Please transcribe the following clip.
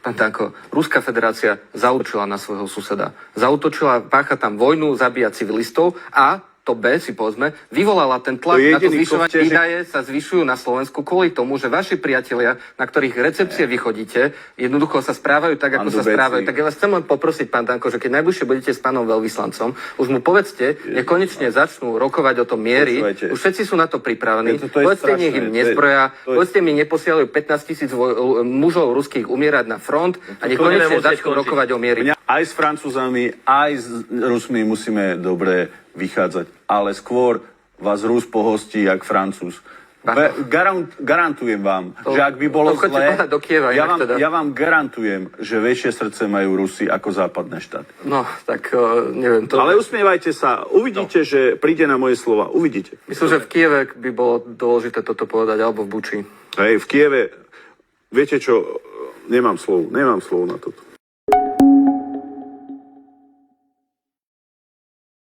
Pán Danko, Ruská federácia zaútočila na svojho suseda. Zaútočila, pácha tam vojnu, zabíja civilistov a to B, si povedzme, vyvolala ten tlak na to zvyšovanie. Výdaje sa zvyšujú na Slovensku kvôli tomu, že vaši priatelia, na ktorých recepcie vychodíte, jednoducho sa správajú tak, ako sa správajú. Tak ja vás chcem len poprosiť, pán Danko, že keď najbližšie budete s pánom veľvyslancom, už mu povedzte, že konečne začnú rokovať o tom miery. Už všetci sú na to pripravení. Povedzte, nech im nezbroja. Povedzte mi, neposielajú 15 000 mužov ruských umierať na front a nech konečne začnú rokovať o miery. Aj s Francúzami, aj s Rusmi musíme dobre vychádzať. Ale skôr vás Rus pohostí jak Francúz. Garantujem vám, že ak by bolo zlé, ja vám garantujem, že väčšie srdce majú Rusi ako západné štáty. No, tak neviem to. Ale usmievajte sa, uvidíte, že príde na moje slova, uvidíte. Myslím, že v Kieve by bolo dôležité toto povedať, alebo v Buči. Hej, v Kieve, viete čo, nemám slov na toto.